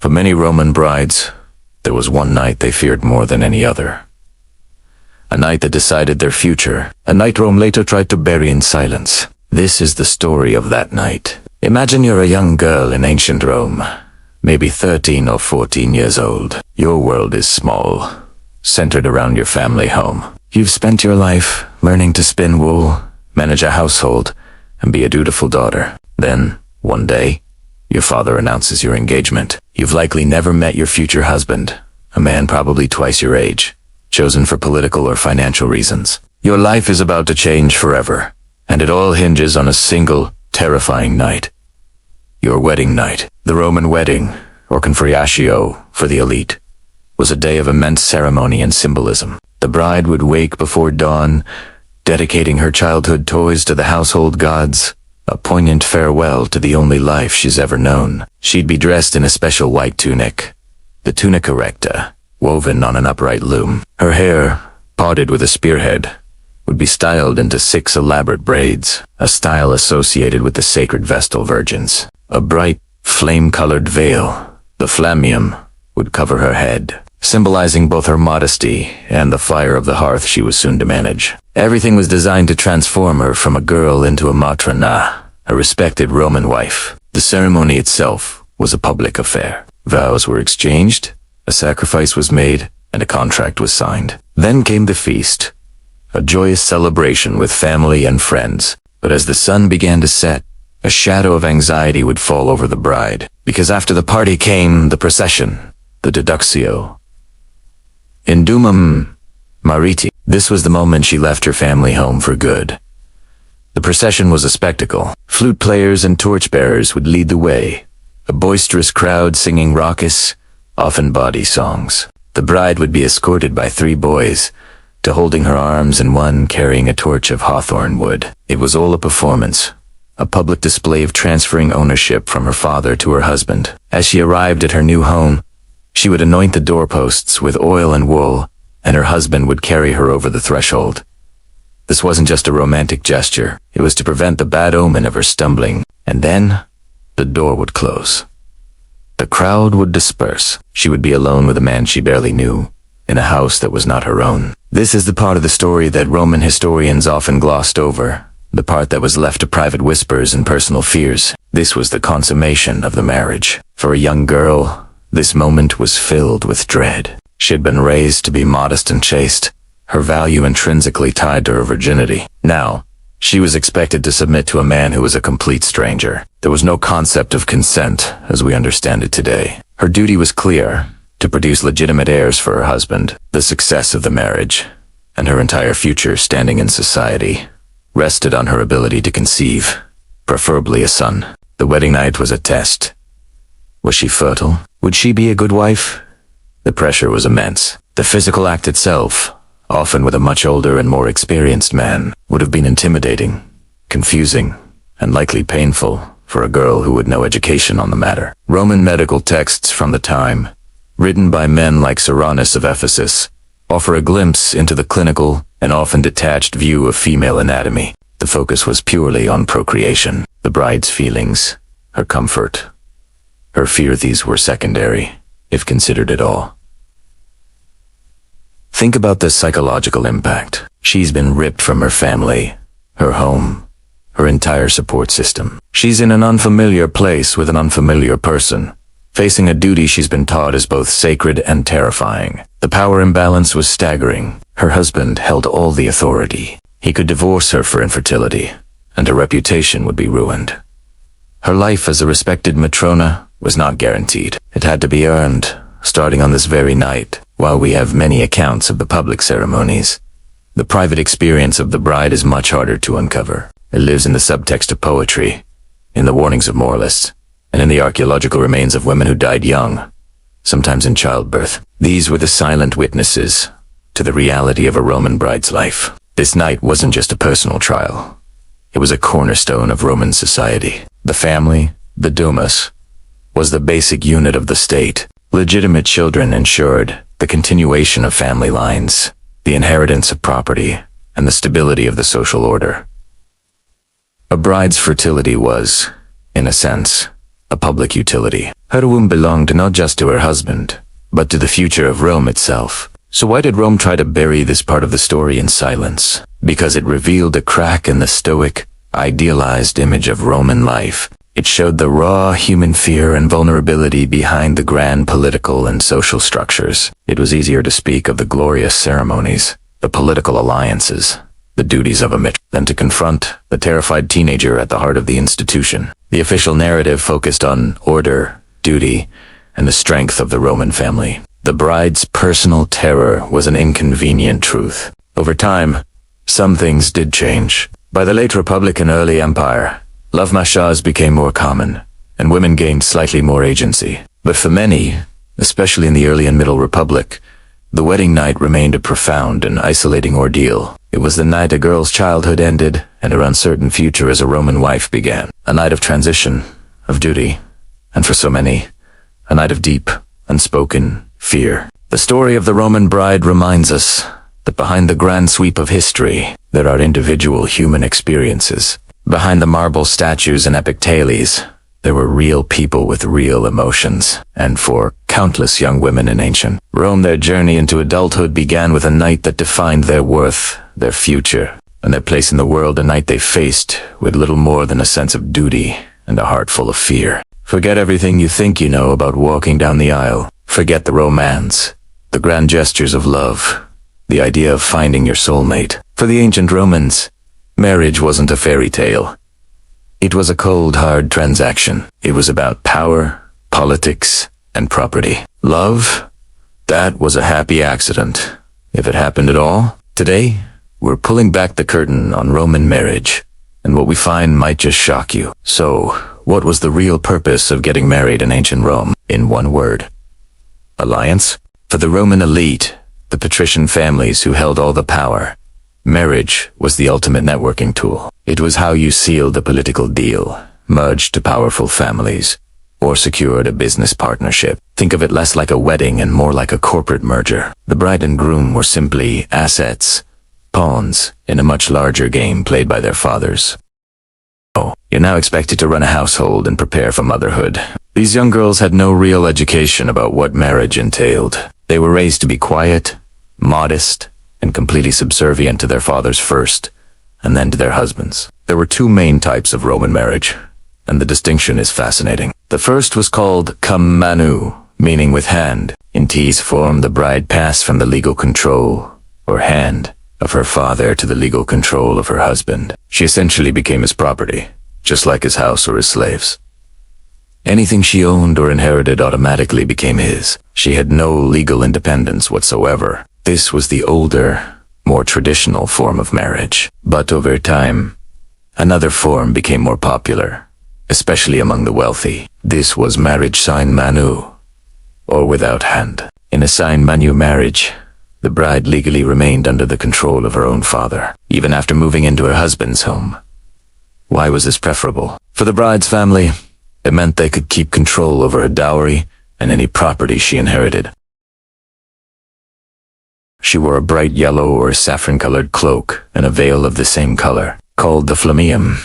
For many Roman brides, there was one night they feared more than any other. A night that decided their future, a night Rome later tried to bury in silence. This is the story of that night. Imagine you're a young girl in ancient Rome, maybe 13 or 14 years old. Your world is small, centered around your family home. You've spent your life learning to spin wool, manage a household, and be a dutiful daughter. Then, one day, your father announces your engagement. You've likely never met your future husband, a man probably twice your age, chosen for political or financial reasons. Your life is about to change forever, and it all hinges on a single, terrifying night. Your wedding night. The Roman wedding, or Patriarchy for the elite, was a day of immense ceremony and symbolism. The bride would wake before dawn, dedicating her childhood toys to the household gods, a poignant farewell to the only life she's ever known. She'd be dressed in a special white tunic, the tunica recta, woven on an upright loom. Her hair, parted with a spearhead, would be styled into 6 elaborate braids, a style associated with the sacred Vestal Virgins. A bright, flame-colored veil, the flammium, would cover her head, symbolizing both her modesty and the fire of the hearth she was soon to manage. Everything was designed to transform her from a girl into a matrona, a respected Roman wife. The ceremony itself was a public affair. Vows were exchanged, a sacrifice was made, and a contract was signed. Then came the feast, a joyous celebration with family and friends. But as the sun began to set, a shadow of anxiety would fall over the bride, because after the party came the procession, the deductio. In Dumum Mariti, this was the moment she left her family home for good. The procession was a spectacle. Flute players and torchbearers would lead the way, a boisterous crowd singing raucous, often bawdy songs. The bride would be escorted by 3 boys, 2 holding her arms and 1 carrying a torch of hawthorn wood. It was all a performance, a public display of transferring ownership from her father to her husband. As she arrived at her new home, she would anoint the doorposts with oil and wool, and her husband would carry her over the threshold. This wasn't just a romantic gesture. It was to prevent the bad omen of her stumbling. And then, the door would close. The crowd would disperse. She would be alone with a man she barely knew, in a house that was not her own. This is the part of the story that Roman historians often glossed over, the part that was left to private whispers and personal fears. This was the consummation of the marriage. For a young girl, this moment was filled with dread. She had been raised to be modest and chaste, her value intrinsically tied to her virginity. Now, she was expected to submit to a man who was a complete stranger. There was no concept of consent as we understand it today. Her duty was clear, to produce legitimate heirs for her husband. The success of the marriage, and her entire future standing in society, rested on her ability to conceive, preferably a son. The wedding night was a test. Was she fertile? Would she be a good wife? The pressure was immense. The physical act itself, often with a much older and more experienced man, would have been intimidating, confusing, and likely painful for a girl who had no education on the matter. Roman medical texts from the time, written by men like Cyrannus of Ephesus, offer a glimpse into the clinical and often detached view of female anatomy. The focus was purely on procreation. The bride's feelings, her comfort, her fear, these were secondary, if considered at all. Think about the psychological impact. She's been ripped from her family, her home, her entire support system. She's in an unfamiliar place with an unfamiliar person, facing a duty she's been taught is both sacred and terrifying. The power imbalance was staggering. Her husband held all the authority. He could divorce her for infertility, and her reputation would be ruined. Her life as a respected matrona was not guaranteed. It had to be earned, starting on this very night. While we have many accounts of the public ceremonies, the private experience of the bride is much harder to uncover. It lives in the subtext of poetry, in the warnings of moralists, and in the archaeological remains of women who died young, sometimes in childbirth. These were the silent witnesses to the reality of a Roman bride's life. This night wasn't just a personal trial. It was a cornerstone of Roman society. The family, the domus, was the basic unit of the state. Legitimate children ensured the continuation of family lines, the inheritance of property, and the stability of the social order. A bride's fertility was, in a sense, a public utility. Her womb belonged not just to her husband, but to the future of Rome itself. So why did Rome try to bury this part of the story in silence? Because it revealed a crack in the stoic, idealized image of Roman life. It showed the raw human fear and vulnerability behind the grand political and social structures. It was easier to speak of the glorious ceremonies, the political alliances, the duties of a mitch, than to confront the terrified teenager at the heart of the institution. The official narrative focused on order, duty, and the strength of the Roman family. The bride's personal terror was an inconvenient truth. Over time, some things did change. By the late Republic and early Empire, love mashas became more common, and women gained slightly more agency. But for many, especially in the early and Middle Republic, the wedding night remained a profound and isolating ordeal. It was the night a girl's childhood ended and her uncertain future as a Roman wife began. A night of transition, of duty, and for so many, a night of deep, unspoken fear. The story of the Roman bride reminds us that behind the grand sweep of history, there are individual human experiences. Behind the marble statues and epic tales, there were real people with real emotions. And for countless young women in ancient Rome, their journey into adulthood began with a night that defined their worth, their future, and their place in the world, a night they faced with little more than a sense of duty and a heart full of fear. Forget everything you think you know about walking down the aisle. Forget the romance, the grand gestures of love, the idea of finding your soulmate. For the ancient Romans, marriage wasn't a fairy tale. It was a cold, hard transaction. It was about power, politics, and property. Love? That was a happy accident, if it happened at all. Today, we're pulling back the curtain on Roman marriage, and what we find might just shock you. So, what was the real purpose of getting married in ancient Rome? In one word: alliance. For the Roman elite, the patrician families who held all the power, marriage was the ultimate networking tool. It was how you sealed a political deal, merged to powerful families, or secured a business partnership. Think of it less like a wedding and more like a corporate merger. The bride and groom were simply assets, pawns, in a much larger game played by their fathers. Oh, you're now expected to run a household and prepare for motherhood. These young girls had no real education about what marriage entailed. They were raised to be quiet, modest, and completely subservient to their fathers first, and then to their husbands. There were two main types of Roman marriage, and the distinction is fascinating. The first was called cum manu, meaning with hand. In T's form, the bride passed from the legal control, or hand, of her father to the legal control of her husband. She essentially became his property, just like his house or his slaves. Anything she owned or inherited automatically became his. She had no legal independence whatsoever. This was the older, more traditional form of marriage. But over time, another form became more popular, especially among the wealthy. This was marriage sine manu, or without hand. In a sine manu marriage, the bride legally remained under the control of her own father, even after moving into her husband's home. Why was this preferable? For the bride's family, it meant they could keep control over her dowry and any property she inherited. She wore a bright yellow or saffron-colored cloak and a veil of the same color, called the flammeum.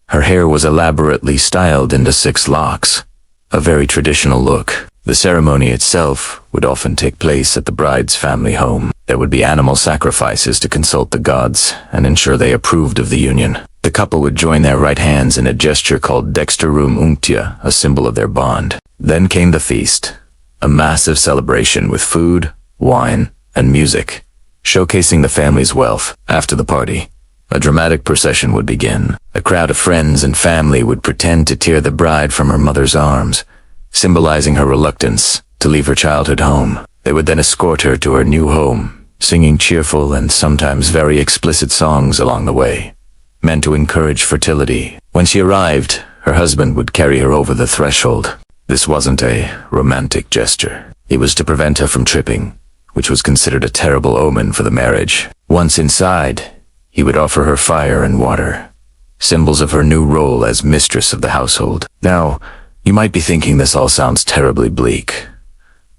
Her hair was elaborately styled into 6 locks, a very traditional look. The ceremony itself would often take place at the bride's family home. There would be animal sacrifices to consult the gods and ensure they approved of the union. The couple would join their right hands in a gesture called dexterum unctia, a symbol of their bond. Then came the feast, a massive celebration with food, wine, and music, showcasing the family's wealth. After the party, a dramatic procession would begin. A crowd of friends and family would pretend to tear the bride from her mother's arms, symbolizing her reluctance to leave her childhood home. They would then escort her to her new home, singing cheerful and sometimes very explicit songs along the way, meant to encourage fertility. When she arrived, her husband would carry her over the threshold. This wasn't a romantic gesture. It was to prevent her from tripping, which was considered a terrible omen for the marriage. Once inside, he would offer her fire and water, symbols of her new role as mistress of the household. Now, you might be thinking this all sounds terribly bleak,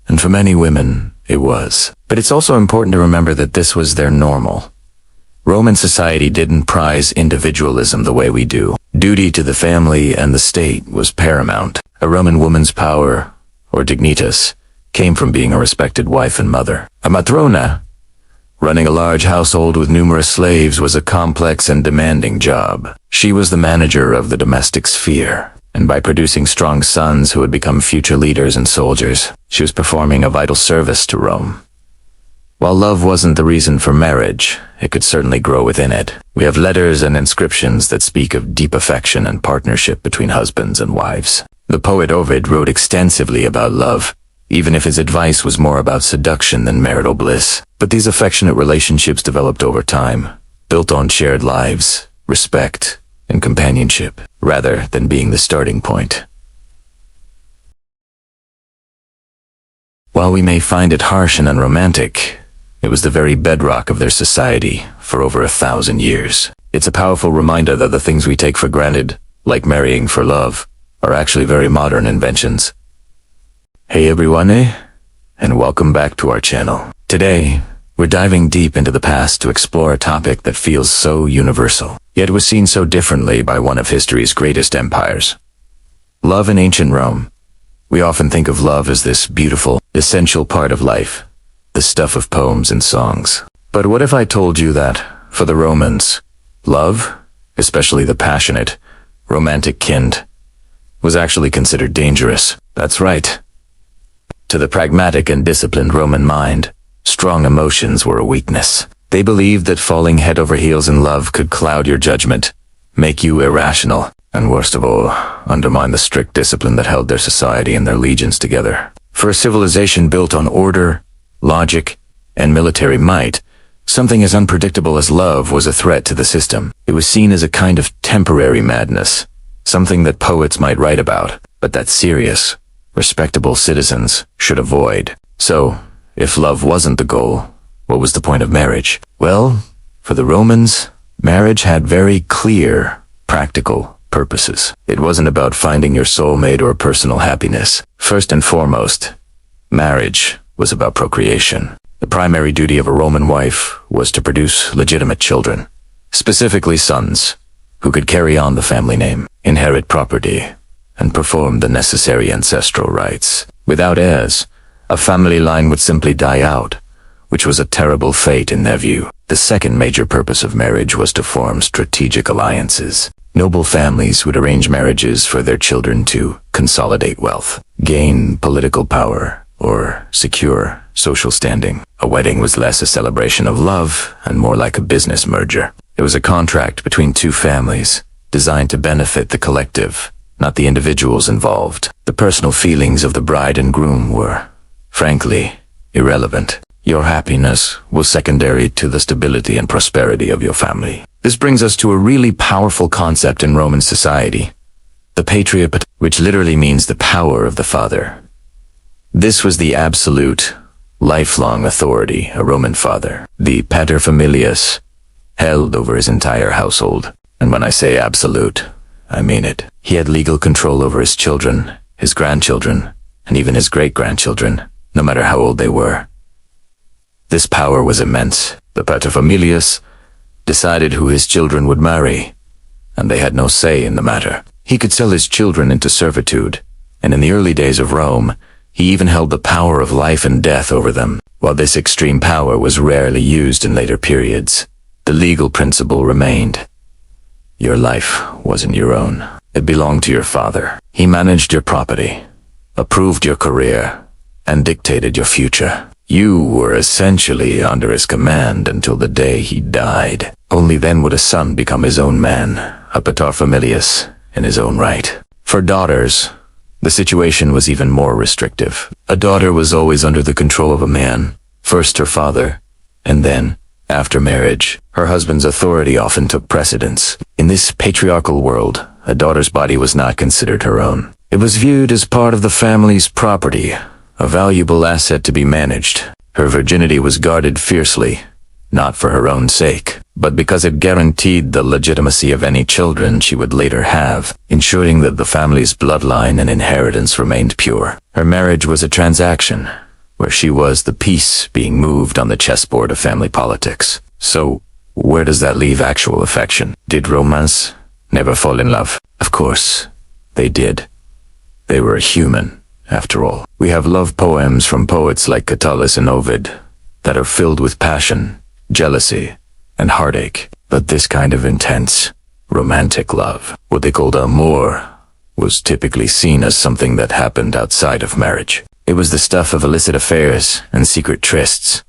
and for many women, it was. But it's also important to remember that this was their normal. Roman society didn't prize individualism the way we do. Duty to the family and the state was paramount. A Roman woman's power, or dignitas, came from being a respected wife and mother. A matrona, running a large household with numerous slaves, was a complex and demanding job. She was the manager of the domestic sphere, and by producing strong sons who would become future leaders and soldiers, she was performing a vital service to Rome. While love wasn't the reason for marriage, it could certainly grow within it. We have letters and inscriptions that speak of deep affection and partnership between husbands and wives. The poet Ovid wrote extensively about love, even if his advice was more about seduction than marital bliss. But these affectionate relationships developed over time, built on shared lives, respect, and companionship, rather than being the starting point. While we may find it harsh and unromantic, it was the very bedrock of their society for over 1,000 years. It's a powerful reminder that the things we take for granted, like marrying for love, are actually very modern inventions. Hey everyone, and welcome back to our channel. Today, we're diving deep into the past to explore a topic that feels so universal, yet was seen so differently by one of history's greatest empires. Love in ancient Rome. We often think of love as this beautiful, essential part of life, the stuff of poems and songs. But what if I told you that, for the Romans, love, especially the passionate, romantic kind, was actually considered dangerous? That's right. To the pragmatic and disciplined Roman mind, strong emotions were a weakness. They believed that falling head over heels in love could cloud your judgment, make you irrational, and worst of all, undermine the strict discipline that held their society and their legions together. For a civilization built on order, logic, and military might, something as unpredictable as love was a threat to the system. It was seen as a kind of temporary madness, something that poets might write about, but that serious, respectable citizens should avoid. So, if love wasn't the goal, what was the point of marriage? Well, for the Romans, marriage had very clear, practical purposes. It wasn't about finding your soulmate or personal happiness. First and foremost, marriage was about procreation. The primary duty of a Roman wife was to produce legitimate children, specifically sons, who could carry on the family name, inherit property, and perform the necessary ancestral rites. Without heirs, a family line would simply die out, which was a terrible fate in their view. The second major purpose of marriage was to form strategic alliances. Noble families would arrange marriages for their children to consolidate wealth, gain political power, or secure social standing. A wedding was less a celebration of love and more like a business merger. It was a contract between two families, designed to benefit the collective, not the individuals involved. The personal feelings of the bride and groom were, frankly, irrelevant. Your happiness was secondary to the stability and prosperity of your family. This brings us to a really powerful concept in Roman society, the Patriarchy, which literally means the power of the father. This was the absolute, lifelong authority a Roman father, the paterfamilias, held over his entire household. And when I say absolute, I mean it. He had legal control over his children, his grandchildren, and even his great-grandchildren, no matter how old they were. This power was immense. The paterfamilias decided who his children would marry, and they had no say in the matter. He could sell his children into servitude, and in the early days of Rome, he even held the power of life and death over them. While this extreme power was rarely used in later periods, the legal principle remained. Your life wasn't your own. It belonged to your father. He managed your property, approved your career, and dictated your future. You were essentially under his command until the day he died. Only then would a son become his own man, a paterfamilias, in his own right. For daughters, the situation was even more restrictive. A daughter was always under the control of a man, first her father, and then, after marriage, her husband's authority often took precedence. In this patriarchal world, a daughter's body was not considered her own. It was viewed as part of the family's property, a valuable asset to be managed. Her virginity was guarded fiercely, not for her own sake, but because it guaranteed the legitimacy of any children she would later have, ensuring that the family's bloodline and inheritance remained pure. Her marriage was a transaction, where she was the piece being moved on the chessboard of family politics. So, where does that leave actual affection? Did romance never fall in love. Of course, they did. They were human, after all. We have love poems from poets like Catullus and Ovid that are filled with passion, jealousy, and heartache. But this kind of intense, romantic love, what they called amour, was typically seen as something that happened outside of marriage. It was the stuff of illicit affairs and secret trysts,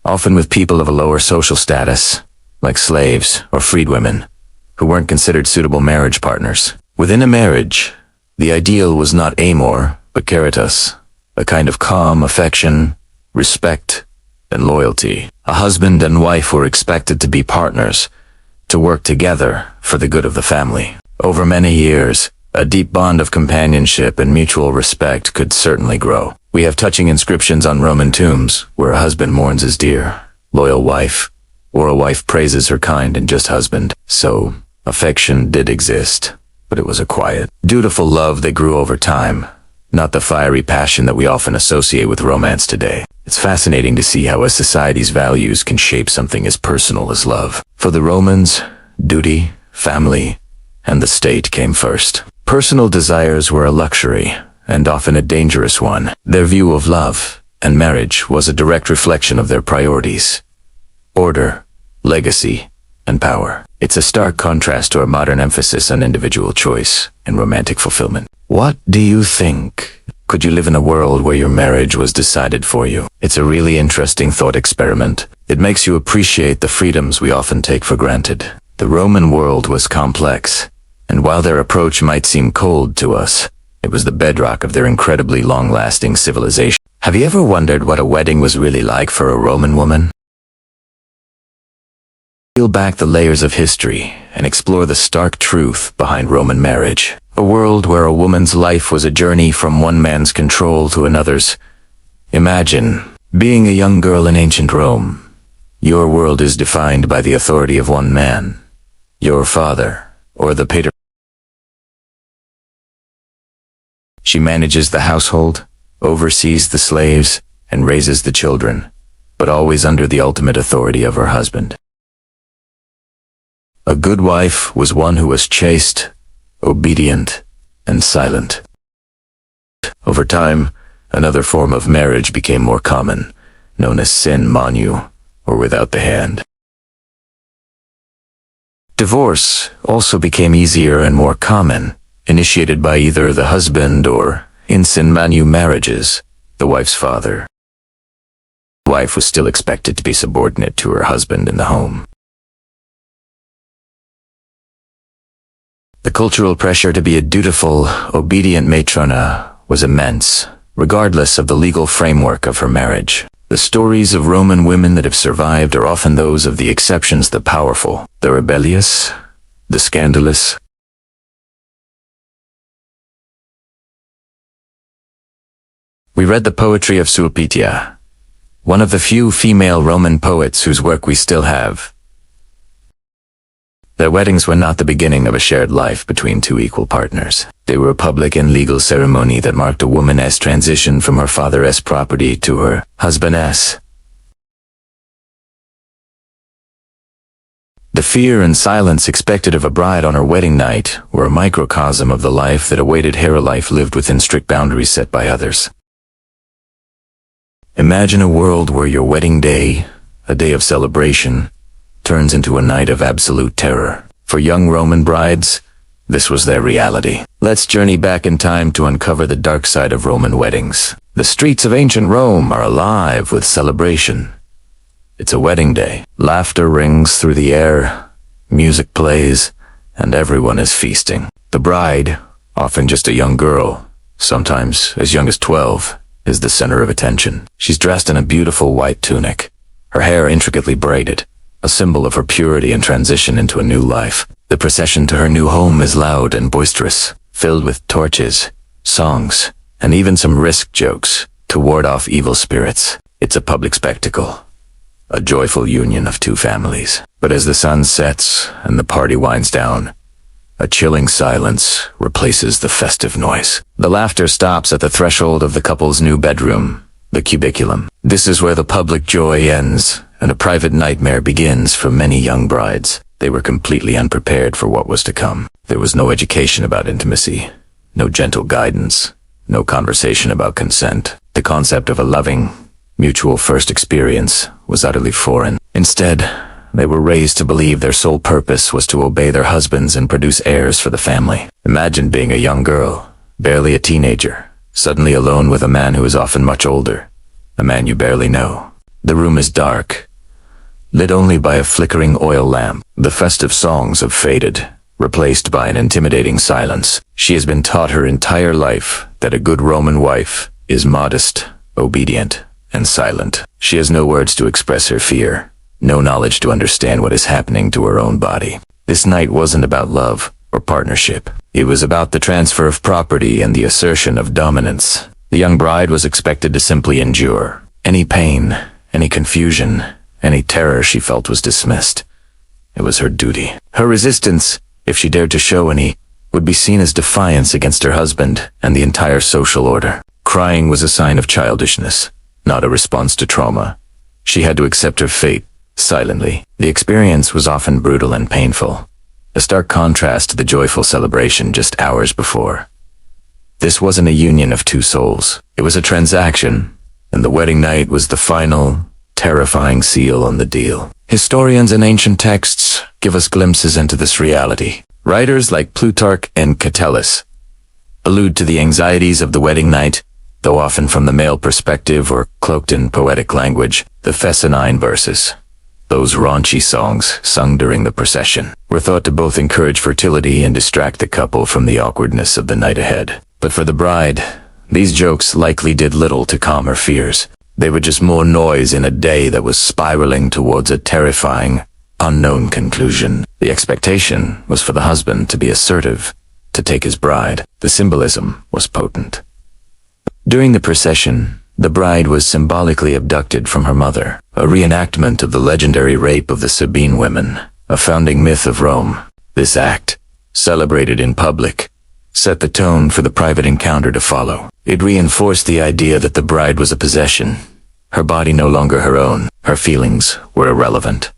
often with people of a lower social status, like slaves or freedwomen, who weren't considered suitable marriage partners. Within a marriage, the ideal was not amor, but caritas, a kind of calm affection, respect, and loyalty. A husband and wife were expected to be partners, to work together for the good of the family. Over many years, a deep bond of companionship and mutual respect could certainly grow. We have touching inscriptions on Roman tombs where a husband mourns his dear, loyal wife, or a wife praises her kind and just husband. So, affection did exist, but it was a quiet, dutiful love that grew over time, not the fiery passion that we often associate with romance today. It's fascinating to see how a society's values can shape something as personal as love. For the Romans, duty, family, and the state came first. Personal desires were a luxury, and often a dangerous one. Their view of love and marriage was a direct reflection of their priorities: order, legacy, and power. It's a stark contrast to our modern emphasis on individual choice and romantic fulfillment. What do you think? Could you live in a world where your marriage was decided for you? It's a really interesting thought experiment. It makes you appreciate the freedoms we often take for granted. The Roman world was complex, and while their approach might seem cold to us, it was the bedrock of their incredibly long-lasting civilization. Have you ever wondered what a wedding was really like for a Roman woman? Peel back the layers of history and explore the stark truth behind Roman marriage. A world where a woman's life was a journey from one man's control to another's. Imagine being a young girl in ancient Rome. Your world is defined by the authority of one man, your father, or the patriarch. She manages the household, oversees the slaves, and raises the children, but always under the ultimate authority of her husband. A good wife was one who was chaste, obedient, and silent. Over time, another form of marriage became more common, known as sin manu, or without the hand. Divorce also became easier and more common, initiated by either the husband or, in sin manu marriages, the wife's father. The wife was still expected to be subordinate to her husband in the home. The cultural pressure to be a dutiful, obedient matrona was immense, regardless of the legal framework of her marriage. The stories of Roman women that have survived are often those of the exceptions, the powerful, the rebellious, the scandalous. We read the poetry of Sulpitia, one of the few female Roman poets whose work we still have. Their weddings were not the beginning of a shared life between two equal partners. They were a public and legal ceremony that marked a woman's transition from her father's property to her husband's. The fear and silence expected of a bride on her wedding night were a microcosm of the life that awaited her, a life lived within strict boundaries set by others. Imagine a world where your wedding day, a day of celebration, turns into a night of absolute terror. For young Roman brides, this was their reality. Let's journey back in time to uncover the dark side of Roman weddings. The streets of ancient Rome are alive with celebration. It's a wedding day. Laughter rings through the air, music plays, and everyone is feasting. The bride, often just a young girl, sometimes as young as 12, is the center of attention. She's dressed in a beautiful white tunic, her hair intricately braided, a symbol of her purity and transition into a new life. The procession to her new home is loud and boisterous, filled with torches, songs, and even some risk jokes to ward off evil spirits. It's a public spectacle, a joyful union of two families. But as the sun sets and the party winds down, a chilling silence replaces the festive noise. The laughter stops at the threshold of the couple's new bedroom, the cubiculum. This is where the public joy ends and a private nightmare begins for many young brides. They were completely unprepared for what was to come. There was no education about intimacy, no gentle guidance, no conversation about consent. The concept of a loving, mutual first experience was utterly foreign. Instead, they were raised to believe their sole purpose was to obey their husbands and produce heirs for the family. Imagine being a young girl, barely a teenager, suddenly alone with a man who is often much older, a man you barely know. The room is dark, lit only by a flickering oil lamp. The festive songs have faded, replaced by an intimidating silence. She has been taught her entire life that a good Roman wife is modest, obedient, and silent. She has no words to express her fear, no knowledge to understand what is happening to her own body. This night wasn't about love or partnership. It was about the transfer of property and the assertion of dominance. The young bride was expected to simply endure. Any pain, any confusion, any terror she felt was dismissed. It was her duty. Her resistance, if she dared to show any, would be seen as defiance against her husband and the entire social order. Crying was a sign of childishness, not a response to trauma. She had to accept her fate, silently. The experience was often brutal and painful, a stark contrast to the joyful celebration just hours before. This wasn't a union of two souls. It was a transaction, and the wedding night was the final, terrifying seal on the deal. Historians and ancient texts give us glimpses into this reality. Writers like Plutarch and Catullus allude to the anxieties of the wedding night, though often from the male perspective or cloaked in poetic language. The Fescennine verses, those raunchy songs sung during the procession, were thought to both encourage fertility and distract the couple from the awkwardness of the night ahead. But for the bride, these jokes likely did little to calm her fears. They were just more noise in a day that was spiraling towards a terrifying, unknown conclusion. The expectation was for the husband to be assertive, to take his bride. The symbolism was potent. During the procession, the bride was symbolically abducted from her mother, a reenactment of the legendary rape of the Sabine women, a founding myth of Rome. This act, celebrated in public, set the tone for the private encounter to follow. It reinforced the idea that the bride was a possession, her body no longer her own. Her feelings were irrelevant.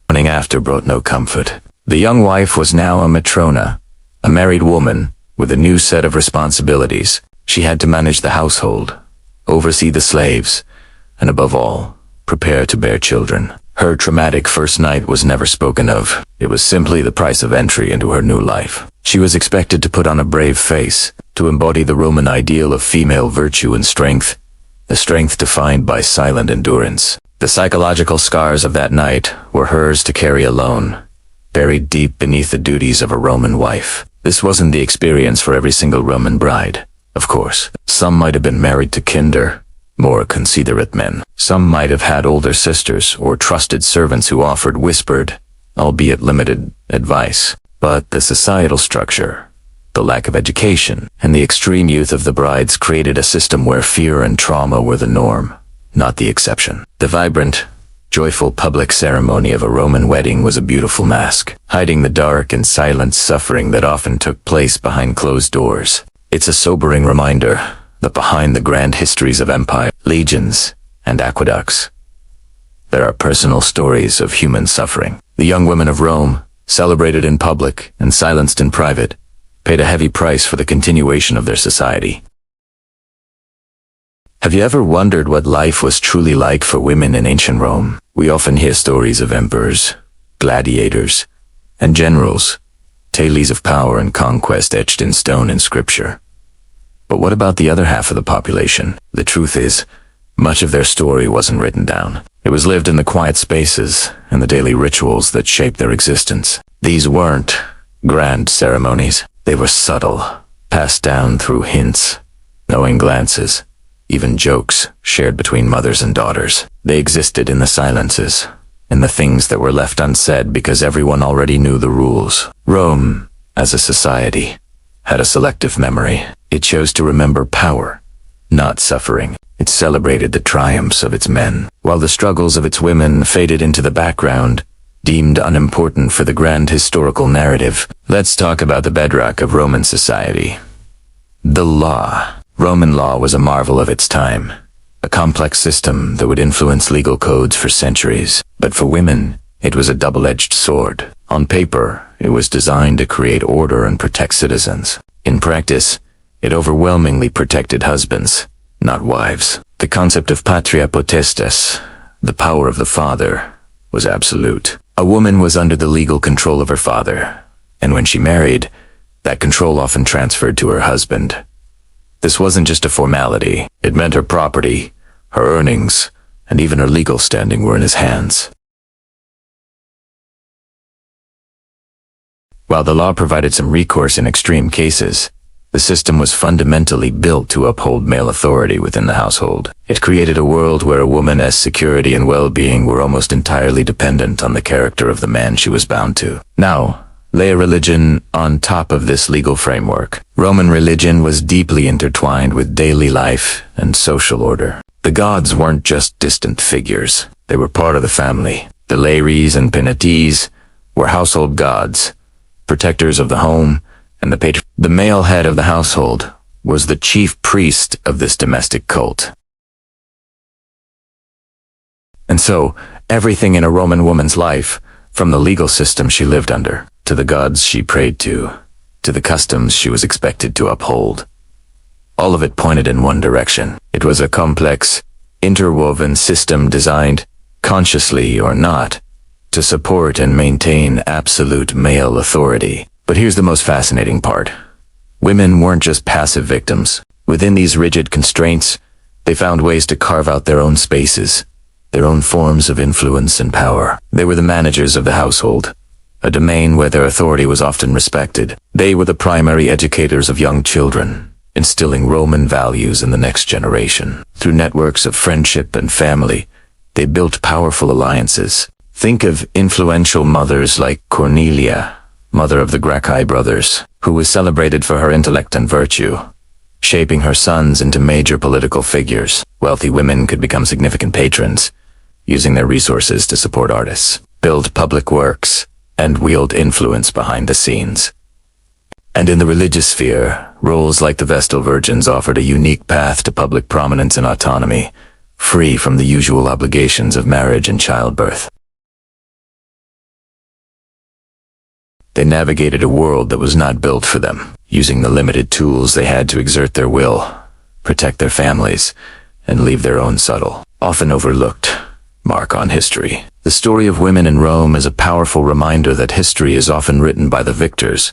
The morning after brought no comfort. The young wife was now a matrona, a married woman with a new set of responsibilities. She had to manage the household, oversee the slaves, and above all, prepare to bear children. Her traumatic first night was never spoken of. It was simply the price of entry into her new life. She was expected to put on a brave face, to embody the Roman ideal of female virtue and strength, a strength defined by silent endurance. The psychological scars of that night were hers to carry alone, buried deep beneath the duties of a Roman wife. This wasn't the experience for every single Roman bride. Of course, some might have been married to kinder, more considerate men. Some might have had older sisters or trusted servants who offered whispered, albeit limited, advice. But the societal structure, the lack of education, and the extreme youth of the brides created a system where fear and trauma were the norm, not the exception. The vibrant, joyful public ceremony of a Roman wedding was a beautiful mask, hiding the dark and silent suffering that often took place behind closed doors. It's a sobering reminder that behind the grand histories of empire, legions, and aqueducts, there are personal stories of human suffering. The young women of Rome, celebrated in public and silenced in private, paid a heavy price for the continuation of their society. Have you ever wondered what life was truly like for women in ancient Rome? We often hear stories of emperors, gladiators, and generals, tales of power and conquest etched in stone in scripture. But what about the other half of the population? The truth is, much of their story wasn't written down. It was lived in the quiet spaces and the daily rituals that shaped their existence. These weren't grand ceremonies. They were subtle, passed down through hints, knowing glances, even jokes shared between mothers and daughters. They existed in the silences, in the things that were left unsaid because everyone already knew the rules. Rome, as a society, had a selective memory. It chose to remember power, not suffering. It celebrated the triumphs of its men, while the struggles of its women faded into the background, deemed unimportant for the grand historical narrative. Let's talk about the bedrock of Roman society. The law. Roman law was a marvel of its time, a complex system that would influence legal codes for centuries. But for women, it was a double-edged sword. On paper, It was designed to create order and protect citizens. In practice, it overwhelmingly protected husbands, not wives. The concept of patria potestas, the power of the father, was absolute. A woman was under the legal control of her father, and when she married, that control often transferred to her husband. This wasn't just a formality. It meant her property, her earnings, and even her legal standing were in his hands. While the law provided some recourse in extreme cases, the system was fundamentally built to uphold male authority within the household. It created a world where a woman's security and well-being were almost entirely dependent on the character of the man she was bound to. Now, lay a religion on top of this legal framework. Roman religion was deeply intertwined with daily life and social order. The gods weren't just distant figures. They were part of the family. The lares and penates were household gods, protectors of the home, and the male head of the household was the chief priest of this domestic cult. And so, everything in a Roman woman's life, from the legal system she lived under, to the gods she prayed to the customs she was expected to uphold, all of it pointed in one direction. It was a complex, interwoven system designed, consciously or not, to support and maintain absolute male authority. But here's the most fascinating part. Women weren't just passive victims. Within these rigid constraints, they found ways to carve out their own spaces, their own forms of influence and power. They were the managers of the household, a domain where their authority was often respected. They were the primary educators of young children, instilling Roman values in the next generation. Through networks of friendship and family, they built powerful alliances. Think of influential mothers like Cornelia, mother of the Gracchi brothers, who was celebrated for her intellect and virtue, shaping her sons into major political figures. Wealthy women could become significant patrons, using their resources to support artists, build public works, and wield influence behind the scenes. And in the religious sphere, roles like the Vestal Virgins offered a unique path to public prominence and autonomy, free from the usual obligations of marriage and childbirth. They navigated a world that was not built for them, using the limited tools they had to exert their will, protect their families, and leave their own subtle, often overlooked, mark on history. The story of women in Rome is a powerful reminder that history is often written by the victors,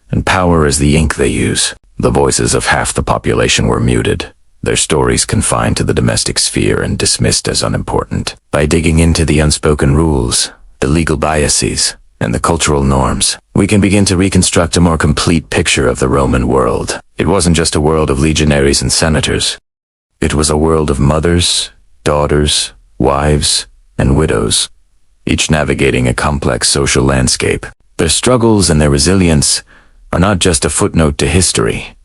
and power is the ink they use. The voices of half the population were muted, their stories confined to the domestic sphere and dismissed as unimportant. By digging into the unspoken rules, the legal biases, and the cultural norms, we can begin to reconstruct a more complete picture of the Roman world. It wasn't just a world of legionaries and senators. It was a world of mothers, daughters, wives, and widows, each navigating a complex social landscape. Their struggles and their resilience are not just a footnote to history.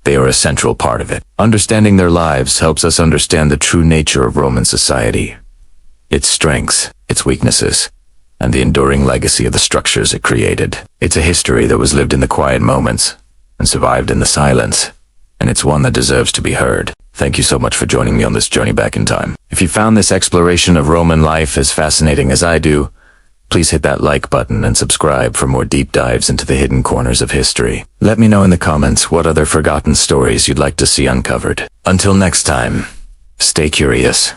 They are a central part of it. Understanding their lives helps us understand the true nature of Roman society, its strengths, its weaknesses, and the enduring legacy of the structures it created. It's a history that was lived in the quiet moments and survived in the silence, and it's one that deserves to be heard. Thank you so much for joining me on this journey back in time. If you found this exploration of Roman life as fascinating as I do, please hit that like button and subscribe for more deep dives into the hidden corners of history. Let me know in the comments what other forgotten stories you'd like to see uncovered. Until next time, stay curious.